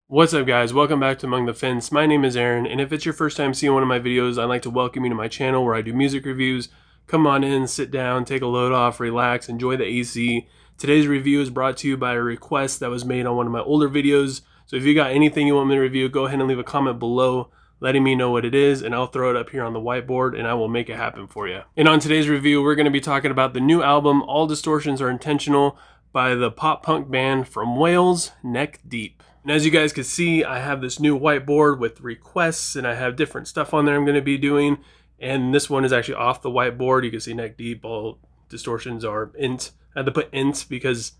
What's up guys, welcome back to Among the Fence. My name is Aaron, and if it's your first time seeing one of my videos, I'd like to welcome you to my channel where I do music reviews. Come on in, sit down, take a load off, relax, enjoy the AC. Today's review is brought to you by a request that was made on one of my older videos. So if you got anything you want me to review, go ahead and leave a comment below letting me know what it is, and I'll throw it up here on the whiteboard and I will make it happen for you. And on today's review, we're going to be talking about the new album, All Distortions Are Intentional, by the pop-punk band from Wales, Neck Deep. And as you guys can see, I have this new whiteboard with requests, and I have different stuff on there I'm going to be doing. And this one is actually off the whiteboard. You can see Neck Deep, All Distortions Are Int. I had to put Int because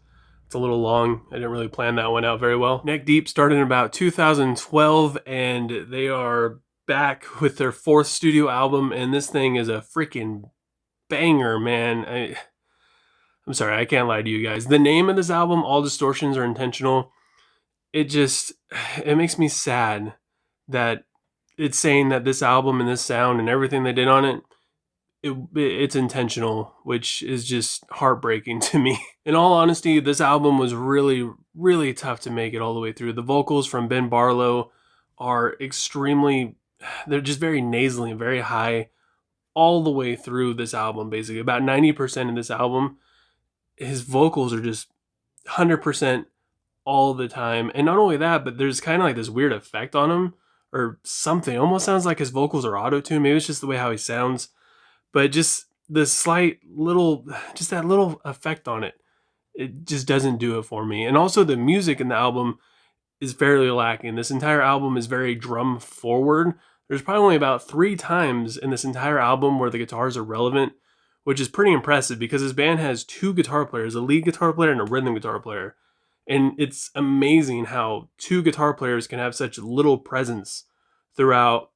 it's a little long. I didn't really plan that one out very well. Neck Deep started in about 2012, and they are back with their 4th studio album, and this thing is a freaking banger, man. I'm sorry, I can't lie to you guys. The name of this album, All Distortions Are Intentional, it makes me sad that it's saying that this album and this sound and everything they did on it, it's intentional, which is just heartbreaking to me. In all honesty, this album was really, really tough to make it all the way through. The vocals from Ben Barlow are they're just very nasally and very high all the way through this album, basically. About 90% of this album, his vocals are just 100% all the time. And not only that, but there's kind of like this weird effect on him or something. It almost sounds like his vocals are auto-tuned. Maybe it's just the way how he sounds, but just the slight little, just that little effect on it, it just doesn't do it for me. And also the music in the album is fairly lacking. This entire album is very drum forward. There's probably only about 3 times in this entire album where the guitars are relevant, which is pretty impressive because this band has 2 guitar players, a lead guitar player and a rhythm guitar player. And it's amazing how 2 guitar players can have such little presence throughout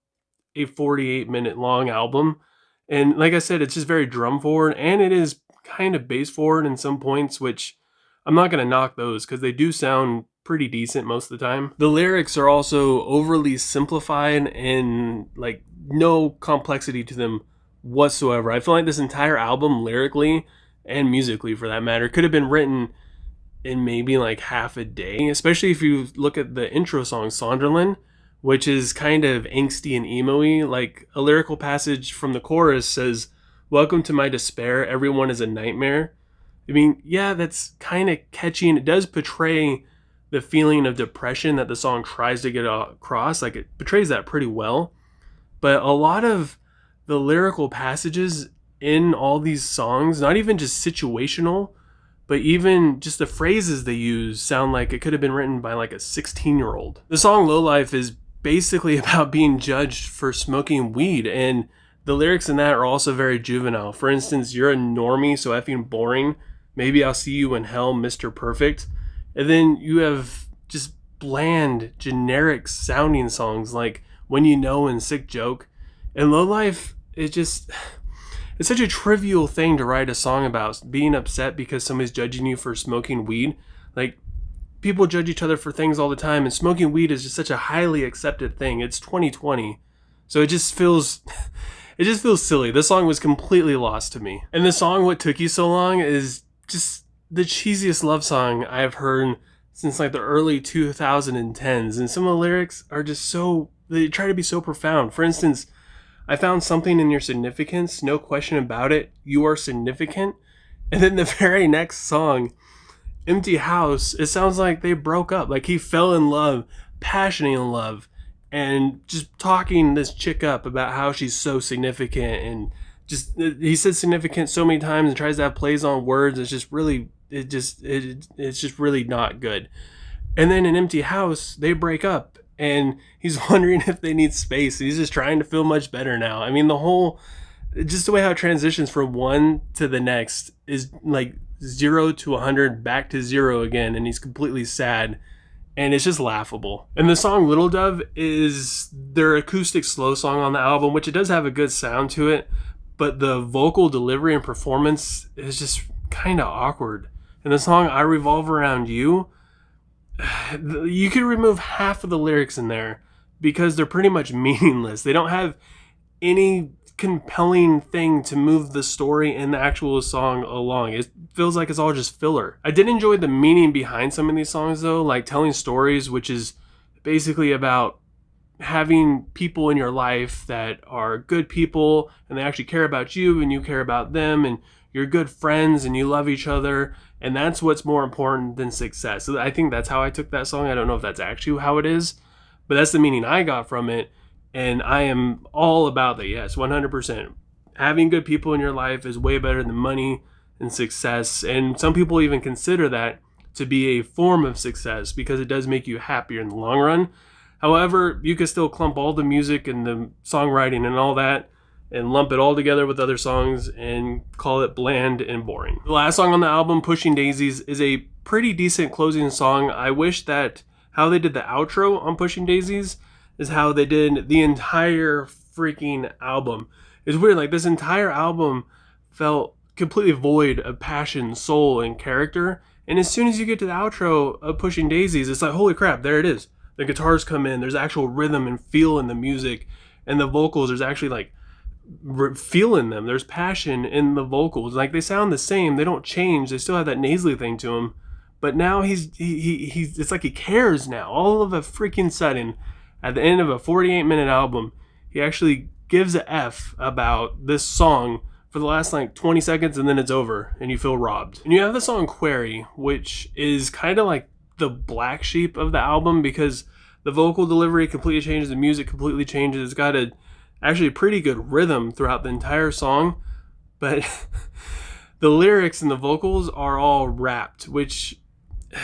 a 48-minute long album. And like I said, it's just very drum forward, and it is kind of bass forward in some points, which I'm not going to knock those because they do sound pretty decent most of the time. The lyrics are also overly simplified and like no complexity to them whatsoever. I feel like this entire album, lyrically and musically for that matter, could have been written in maybe like half a day, especially if you look at the intro song, Sonderland, which is kind of angsty and emo-y. Like a lyrical passage from the chorus says, "Welcome to my despair, everyone is a nightmare." I mean, yeah, that's kind of catchy, and it does portray the feeling of depression that the song tries to get across. Like, it portrays that pretty well. But a lot of the lyrical passages in all these songs, not even just situational, but even just the phrases they use sound like it could have been written by like a 16-year-old. The song Low Life is basically about being judged for smoking weed, and the lyrics in that are also very juvenile. For instance, "You're a normie, so effing boring. Maybe I'll see you in hell, Mr. Perfect." And then you have just bland, generic sounding songs like "When You Know" and "Sick Joke." And Low Life, it's such a trivial thing to write a song about, being upset because somebody's judging you for smoking weed. Like, people judge each other for things all the time, and smoking weed is just such a highly accepted thing. It's 2020. So it just feels silly. This song was completely lost to me. And the song "What Took You So Long" is just the cheesiest love song I've heard since like the early 2010s. And some of the lyrics are just they try to be so profound. For instance, "I found something in your significance, no question about it, you are significant." And then the very next song, "Empty House," it sounds like they broke up. Like he fell in love, passionately in love, and just talking this chick up about how she's so significant. And just, he says significant so many times and tries to have plays on words. It's just really, it's just really not good. And then in "Empty House," they break up, and he's wondering if they need space. He's just trying to feel much better now. I mean, just the way how it transitions from one to the next is like 0 to 100, back to 0 again, and he's completely sad, and it's just laughable. And the song "Little Dove" is their acoustic slow song on the album, which it does have a good sound to it, but the vocal delivery and performance is just kind of awkward. And the song "I Revolve Around You," you could remove half of the lyrics in there because they're pretty much meaningless. They don't have any compelling thing to move the story and the actual song along. It feels like it's all just filler. I did enjoy the meaning behind some of these songs though, like "Telling Stories," which is basically about having people in your life that are good people and they actually care about you and you care about them, and you're good friends and you love each other, and that's what's more important than success. So I think that's how I took that song. I don't know if that's actually how it is, but that's the meaning I got from it, and I am all about that. Yes, 100%. Having good people in your life is way better than money and success, and some people even consider that to be a form of success because it does make you happier in the long run. However, you can still clump all the music and the songwriting and all that and lump it all together with other songs and call it bland and boring. The last song on the album, Pushing Daisies, is a pretty decent closing song. I wish that how they did the outro on Pushing Daisies is how they did the entire freaking album. It's weird, like this entire album felt completely void of passion, soul, and character. And as soon as you get to the outro of Pushing Daisies, it's like, holy crap, there it is. The guitars come in, there's actual rhythm and feel in the music, and the vocals, there's actually like feel in them. There's passion in the vocals. Like they sound the same, they don't change. They still have that nasally thing to them. But now he's it's like he cares now. All of a freaking sudden, at the end of a 48-minute album, he actually gives a F about this song for the last like 20 seconds, and then it's over and you feel robbed. And you have the song Query, which is kind of like the black sheep of the album because the vocal delivery completely changes, the music completely changes. It's got a actually a pretty good rhythm throughout the entire song, but the lyrics and the vocals are all rapped, which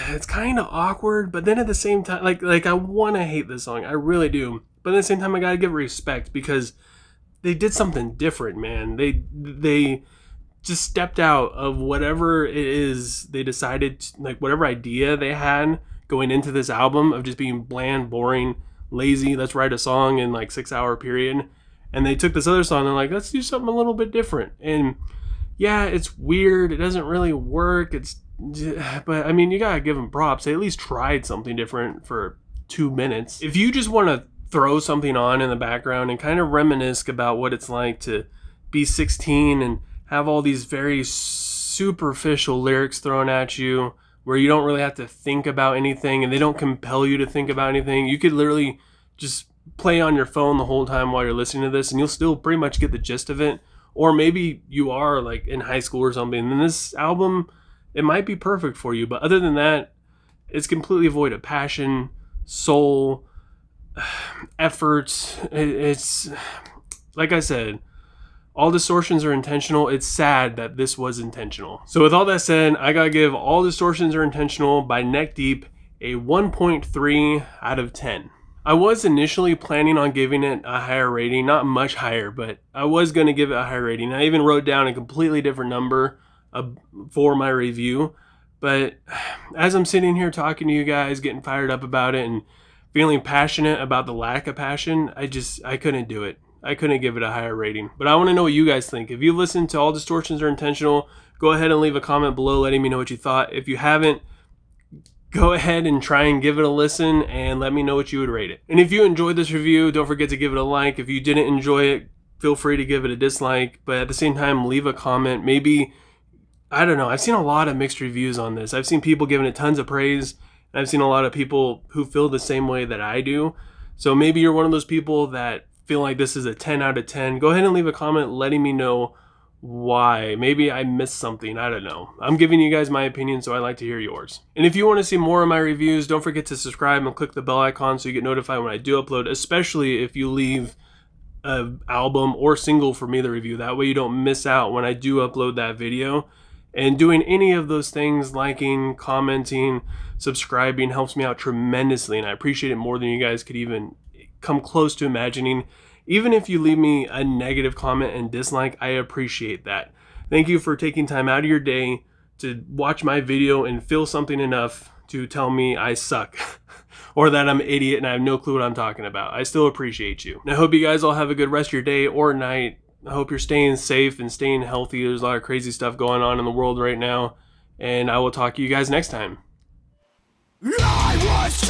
it's kind of awkward. But then at the same time, like I want to hate this song, I really do, but at the same time I gotta give respect because they did something different, man. They just stepped out of whatever it is they decided, like whatever idea they had going into this album of just being bland, boring, lazy, let's write a song in like 6-hour period. And they took this other song and they're like, let's do something a little bit different. And yeah, it's weird. It doesn't really work. But I mean, you gotta give them props. They at least tried something different for 2 minutes. If you just want to throw something on in the background and kind of reminisce about what it's like to be 16 and have all these very superficial lyrics thrown at you where you don't really have to think about anything and they don't compel you to think about anything. You could literally just play on your phone the whole time while you're listening to this and you'll still pretty much get the gist of it. Or maybe you are like in high school or something, and then this album, it might be perfect for you. But other than that, it's completely void of passion, soul, effort. It's like I said, All Distortions Are Intentional. It's sad that this was intentional. So with all that said, I gotta give All Distortions Are Intentional by Neck Deep a 1.3 out of 10. I was initially planning on giving it a higher rating, not much higher, but I was going to give it a higher rating. I even wrote down a completely different number for my review. But as I'm sitting here talking to you guys, getting fired up about it and feeling passionate about the lack of passion, I couldn't do it. I couldn't give it a higher rating. But I want to know what you guys think. If you listened to All Distortions Are Intentional, go ahead and leave a comment below letting me know what you thought. If you haven't, go ahead and try and give it a listen and let me know what you would rate it. And if you enjoyed this review, don't forget to give it a like. If you didn't enjoy it, feel free to give it a dislike. But at the same time, leave a comment. Maybe, I don't know, I've seen a lot of mixed reviews on this. I've seen people giving it tons of praise. And I've seen a lot of people who feel the same way that I do. So maybe you're one of those people that feel like this is a 10 out of 10. Go ahead and leave a comment letting me know why. Maybe I missed something. I don't know. I'm giving you guys my opinion, so I'd like to hear yours. And if you want to see more of my reviews, don't forget to subscribe and click the bell icon so you get notified when I do upload, especially if you leave an album or single for me to review. That way you don't miss out when I do upload that video. And doing any of those things, liking, commenting, subscribing, helps me out tremendously, and I appreciate it more than you guys could even come close to imagining. Even if you leave me a negative comment and dislike, I appreciate that. Thank you for taking time out of your day to watch my video and feel something enough to tell me I suck or that I'm an idiot and I have no clue what I'm talking about. I still appreciate you. And I hope you guys all have a good rest of your day or night. I hope you're staying safe and staying healthy. There's a lot of crazy stuff going on in the world right now. And I will talk to you guys next time. I was